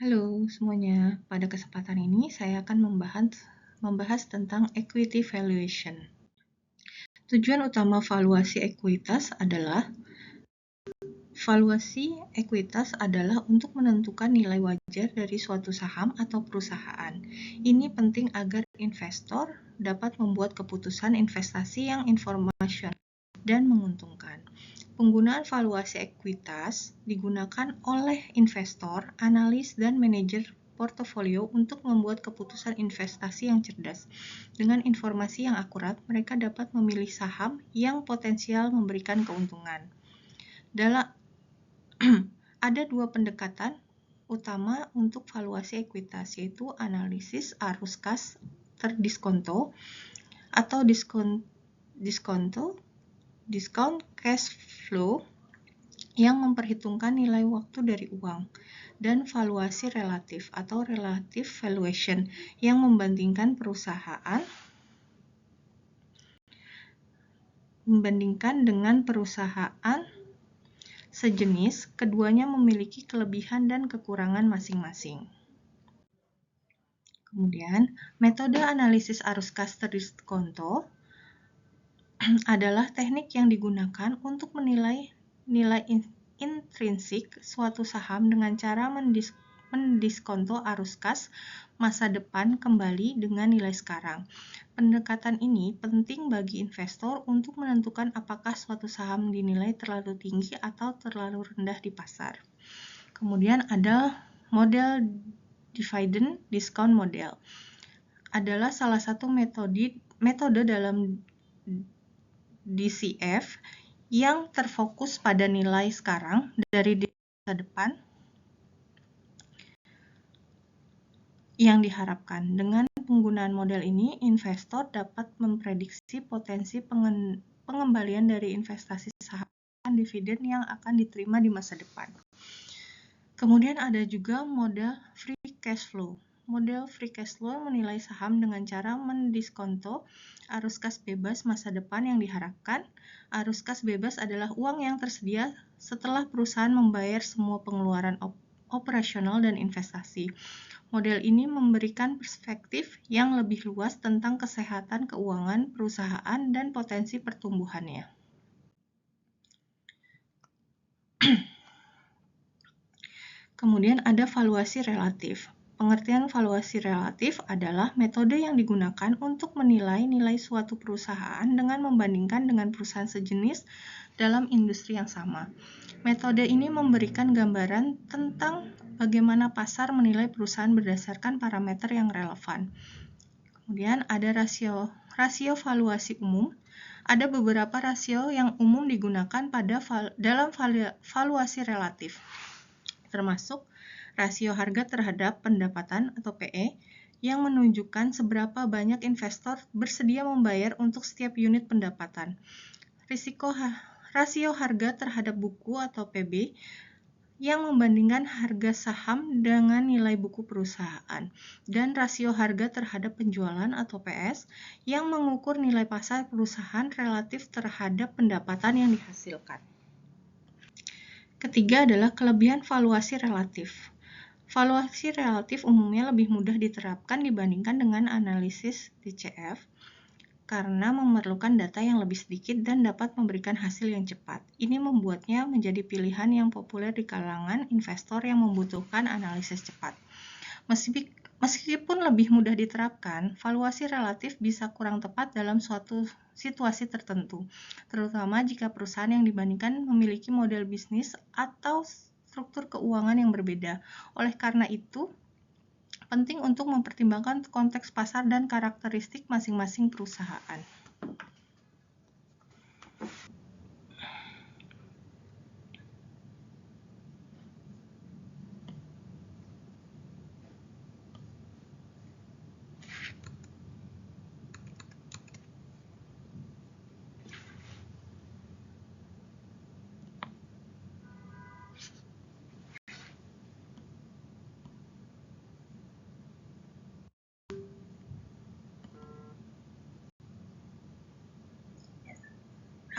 Halo semuanya, pada kesempatan ini saya akan membahas tentang equity valuation. Tujuan utama valuasi ekuitas adalah untuk menentukan nilai wajar dari suatu saham atau perusahaan. Ini penting agar investor dapat membuat keputusan investasi yang informasional dan menguntungkan. Penggunaan valuasi ekuitas digunakan oleh investor, analis, dan manajer portofolio untuk membuat keputusan investasi yang cerdas. Dengan informasi yang akurat, mereka dapat memilih saham yang potensial memberikan keuntungan. Ada dua pendekatan utama untuk valuasi ekuitas, yaitu analisis arus kas terdiskonto atau discount cash flow yang memperhitungkan nilai waktu dari uang, dan valuasi relatif atau relative valuation yang membandingkan dengan perusahaan sejenis. Keduanya memiliki kelebihan dan kekurangan masing-masing. Kemudian, metode analisis arus kas terdiskonto adalah teknik yang digunakan untuk menilai nilai intrinsik suatu saham dengan cara mendiskonto arus kas masa depan kembali dengan nilai sekarang. Pendekatan ini penting bagi investor untuk menentukan apakah suatu saham dinilai terlalu tinggi atau terlalu rendah di pasar. Kemudian ada model dividend discount model. Adalah salah satu metode dalam DCF yang terfokus pada nilai sekarang dari masa depan yang diharapkan. Dengan penggunaan model ini, investor dapat memprediksi potensi pengembalian dari investasi saham dan dividen yang akan diterima di masa depan. Kemudian ada juga model free cash flow. Model free cash flow menilai saham dengan cara mendiskonto arus kas bebas masa depan yang diharapkan. Arus kas bebas adalah uang yang tersedia setelah perusahaan membayar semua pengeluaran operasional dan investasi. Model ini memberikan perspektif yang lebih luas tentang kesehatan keuangan perusahaan dan potensi pertumbuhannya. Kemudian ada valuasi relatif. Pengertian valuasi relatif adalah metode yang digunakan untuk menilai nilai suatu perusahaan dengan membandingkan dengan perusahaan sejenis dalam industri yang sama. Metode ini memberikan gambaran tentang bagaimana pasar menilai perusahaan berdasarkan parameter yang relevan. Kemudian ada rasio valuasi umum. Ada beberapa rasio yang umum digunakan dalam valuasi relatif, termasuk rasio harga terhadap pendapatan atau PE yang menunjukkan seberapa banyak investor bersedia membayar untuk setiap unit pendapatan. Rasio harga terhadap buku atau PB yang membandingkan harga saham dengan nilai buku perusahaan, dan rasio harga terhadap penjualan atau PS yang mengukur nilai pasar perusahaan relatif terhadap pendapatan yang dihasilkan. Ketiga adalah kelebihan valuasi relatif. Valuasi relatif umumnya lebih mudah diterapkan dibandingkan dengan analisis DCF karena memerlukan data yang lebih sedikit dan dapat memberikan hasil yang cepat. Ini membuatnya menjadi pilihan yang populer di kalangan investor yang membutuhkan analisis cepat. Meskipun lebih mudah diterapkan, valuasi relatif bisa kurang tepat dalam suatu situasi tertentu, terutama jika perusahaan yang dibandingkan memiliki model bisnis atau struktur keuangan yang berbeda. Oleh karena itu, penting untuk mempertimbangkan konteks pasar dan karakteristik masing-masing perusahaan.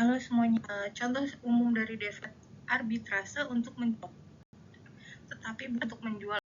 Halo semuanya, contoh umum dari arbitrase untuk tetapi untuk menjual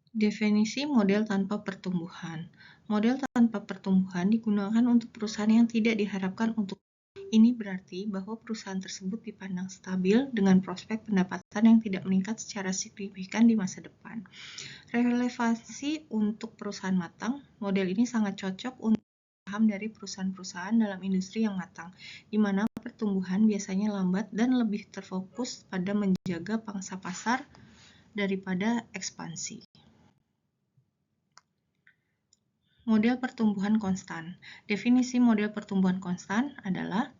Definisi model tanpa pertumbuhan. Model tanpa pertumbuhan digunakan untuk perusahaan yang tidak diharapkan untuk. Ini berarti bahwa perusahaan tersebut dipandang stabil dengan prospek pendapatan yang tidak meningkat secara signifikan di masa depan. Relevansi untuk perusahaan matang, model ini sangat cocok untuk saham dari perusahaan-perusahaan dalam industri yang matang, di mana pertumbuhan biasanya lambat dan lebih terfokus pada menjaga pangsa pasar daripada ekspansi. Model pertumbuhan konstan. Definisi model pertumbuhan konstan adalah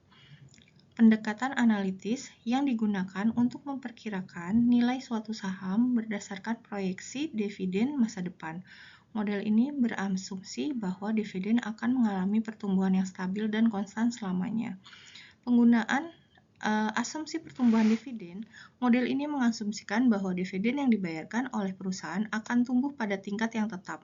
pendekatan analitis yang digunakan untuk memperkirakan nilai suatu saham berdasarkan proyeksi dividen masa depan. Model ini berasumsi bahwa dividen akan mengalami pertumbuhan yang stabil dan konstan selamanya. Penggunaan asumsi pertumbuhan dividen, model ini mengasumsikan bahwa dividen yang dibayarkan oleh perusahaan akan tumbuh pada tingkat yang tetap,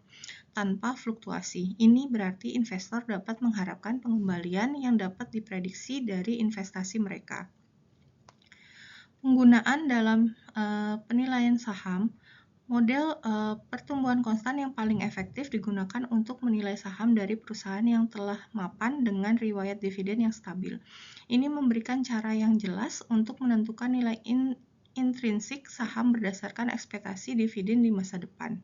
tanpa fluktuasi. Ini berarti investor dapat mengharapkan pengembalian yang dapat diprediksi dari investasi mereka. Penggunaan dalam penilaian saham, model pertumbuhan konstan yang paling efektif digunakan untuk menilai saham dari perusahaan yang telah mapan dengan riwayat dividen yang stabil. Ini memberikan cara yang jelas untuk menentukan nilai intrinsik saham berdasarkan ekspektasi dividen di masa depan.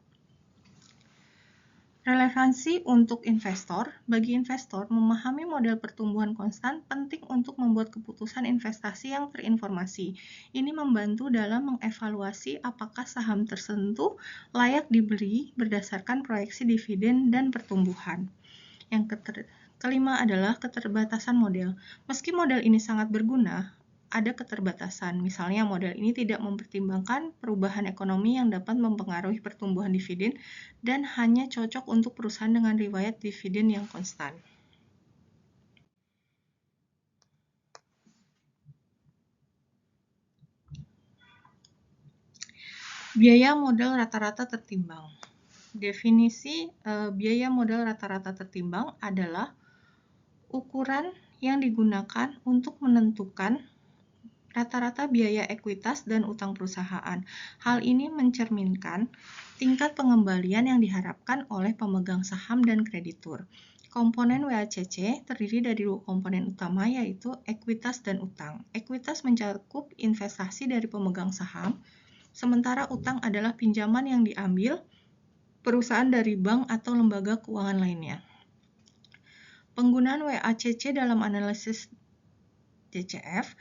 Relevansi untuk investor. Bagi investor, memahami model pertumbuhan konstan penting untuk membuat keputusan investasi yang terinformasi. Ini membantu dalam mengevaluasi apakah saham tertentu layak dibeli berdasarkan proyeksi dividen dan pertumbuhan. Yang kelima adalah keterbatasan model. Meski model ini sangat berguna, ada keterbatasan. Misalnya model ini tidak mempertimbangkan perubahan ekonomi yang dapat mempengaruhi pertumbuhan dividen dan hanya cocok untuk perusahaan dengan riwayat dividen yang konstan. Biaya modal rata-rata tertimbang. Definisi biaya modal rata-rata tertimbang adalah ukuran yang digunakan untuk menentukan rata-rata biaya ekuitas dan utang perusahaan. Hal ini mencerminkan tingkat pengembalian yang diharapkan oleh pemegang saham dan kreditur. Komponen WACC terdiri dari dua komponen utama, yaitu ekuitas dan utang. Ekuitas mencakup investasi dari pemegang saham, sementara utang adalah pinjaman yang diambil perusahaan dari bank atau lembaga keuangan lainnya. Penggunaan WACC dalam analisis DCF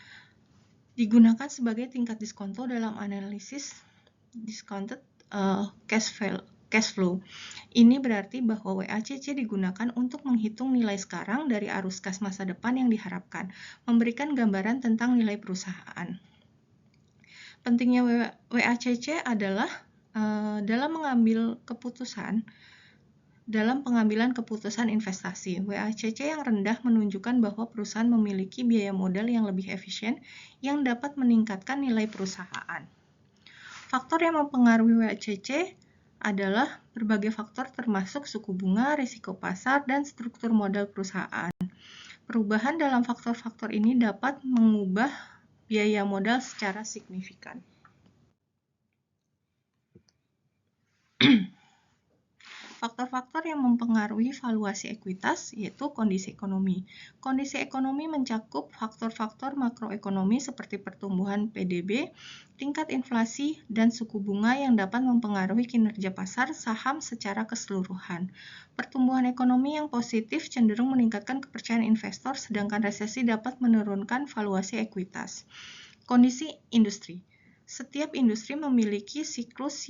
digunakan sebagai tingkat diskonto dalam analisis discounted cash flow. Ini berarti bahwa WACC digunakan untuk menghitung nilai sekarang dari arus kas masa depan yang diharapkan, memberikan gambaran tentang nilai perusahaan. Pentingnya WACC adalah dalam pengambilan keputusan investasi. WACC yang rendah menunjukkan bahwa perusahaan memiliki biaya modal yang lebih efisien yang dapat meningkatkan nilai perusahaan. Faktor yang mempengaruhi WACC adalah berbagai faktor termasuk suku bunga, risiko pasar, dan struktur modal perusahaan. Perubahan dalam faktor-faktor ini dapat mengubah biaya modal secara signifikan. Faktor-faktor yang mempengaruhi valuasi ekuitas yaitu kondisi ekonomi. Kondisi ekonomi mencakup faktor-faktor makroekonomi seperti pertumbuhan PDB, tingkat inflasi, dan suku bunga yang dapat mempengaruhi kinerja pasar saham secara keseluruhan. Pertumbuhan ekonomi yang positif cenderung meningkatkan kepercayaan investor, sedangkan resesi dapat menurunkan valuasi ekuitas. Kondisi industri. Setiap industri memiliki siklus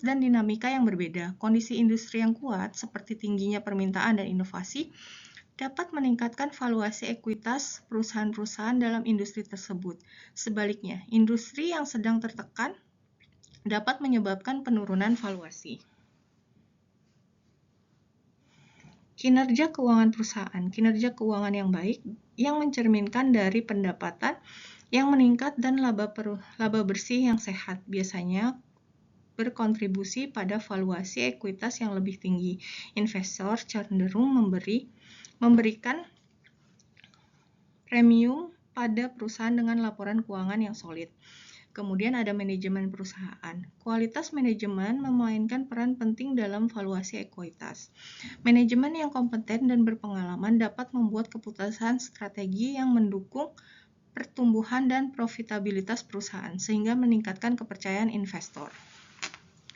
dan dinamika yang berbeda. Kondisi industri yang kuat, seperti tingginya permintaan dan inovasi, dapat meningkatkan valuasi ekuitas perusahaan-perusahaan dalam industri tersebut. Sebaliknya, industri yang sedang tertekan dapat menyebabkan penurunan valuasi. Kinerja keuangan perusahaan. Kinerja keuangan yang baik yang mencerminkan dari pendapatan yang meningkat dan laba bersih yang sehat biasanya berkontribusi pada valuasi ekuitas yang lebih tinggi. Investor cenderung memberikan premium pada perusahaan dengan laporan keuangan yang solid. Kemudian ada manajemen perusahaan. Kualitas manajemen memainkan peran penting dalam valuasi ekuitas. Manajemen yang kompeten dan berpengalaman dapat membuat keputusan strategi yang mendukung pertumbuhan dan profitabilitas perusahaan, sehingga meningkatkan kepercayaan investor.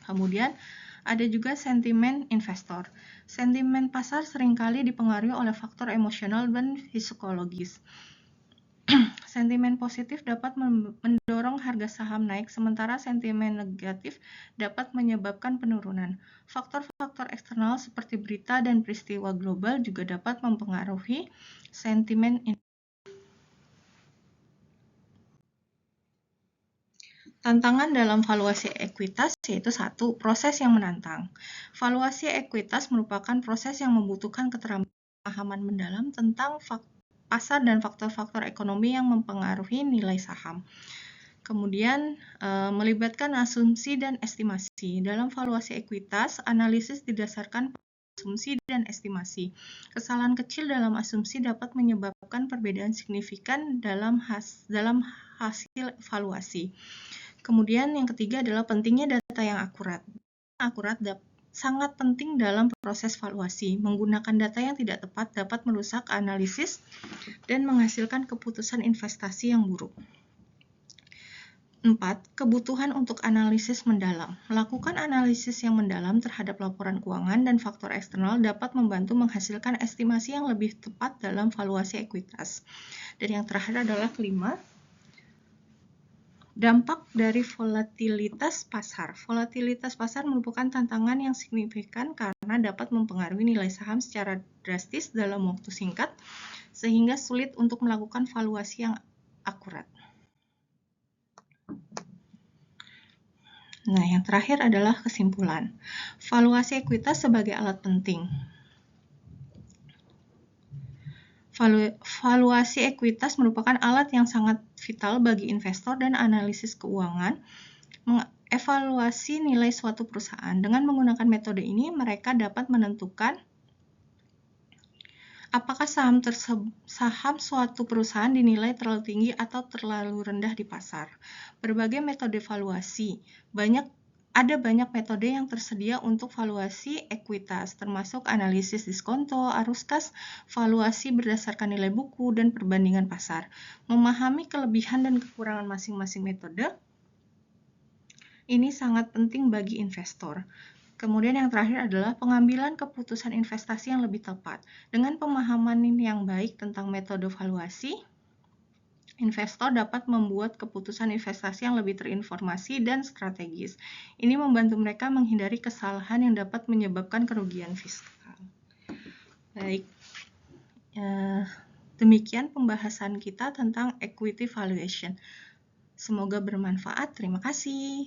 Kemudian, ada juga sentimen investor. Sentimen pasar seringkali dipengaruhi oleh faktor emosional dan psikologis. Sentimen positif dapat mendorong harga saham naik, sementara sentimen negatif dapat menyebabkan penurunan. Faktor-faktor eksternal seperti berita dan peristiwa global juga dapat mempengaruhi sentimen investor. Tantangan dalam valuasi ekuitas yaitu 1. Proses yang menantang. Valuasi ekuitas merupakan proses yang membutuhkan keterampilan pemahaman mendalam tentang pasar dan faktor-faktor ekonomi yang mempengaruhi nilai saham. Kemudian, melibatkan asumsi dan estimasi. Dalam valuasi ekuitas, analisis didasarkan pada asumsi dan estimasi. Kesalahan kecil dalam asumsi dapat menyebabkan perbedaan signifikan dalam hasil evaluasi. Kemudian yang ketiga adalah pentingnya data yang akurat. Sangat penting dalam proses valuasi. Menggunakan data yang tidak tepat dapat merusak analisis dan menghasilkan keputusan investasi yang buruk. 4. Kebutuhan untuk analisis mendalam. Melakukan analisis yang mendalam terhadap laporan keuangan dan faktor eksternal dapat membantu menghasilkan estimasi yang lebih tepat dalam valuasi ekuitas. Dan yang terakhir adalah kelima, dampak dari volatilitas pasar. Volatilitas pasar merupakan tantangan yang signifikan karena dapat mempengaruhi nilai saham secara drastis dalam waktu singkat, sehingga sulit untuk melakukan valuasi yang akurat. Nah, yang terakhir adalah kesimpulan. Valuasi ekuitas sebagai alat penting. Valuasi ekuitas merupakan alat yang sangat vital bagi investor dan analisis keuangan mengevaluasi nilai suatu perusahaan. Dengan menggunakan metode ini, mereka dapat menentukan apakah saham suatu perusahaan dinilai terlalu tinggi atau terlalu rendah di pasar. Berbagai metode valuasi, ada banyak metode yang tersedia untuk valuasi ekuitas, termasuk analisis diskonto, arus kas, valuasi berdasarkan nilai buku, dan perbandingan pasar. Memahami kelebihan dan kekurangan masing-masing metode ini sangat penting bagi investor. Kemudian yang terakhir adalah pengambilan keputusan investasi yang lebih tepat. Dengan pemahaman yang baik tentang metode valuasi, investor dapat membuat keputusan investasi yang lebih terinformasi dan strategis. Ini membantu mereka menghindari kesalahan yang dapat menyebabkan kerugian fiskal. Baik, demikian pembahasan kita tentang equity valuation. Semoga bermanfaat. Terima kasih.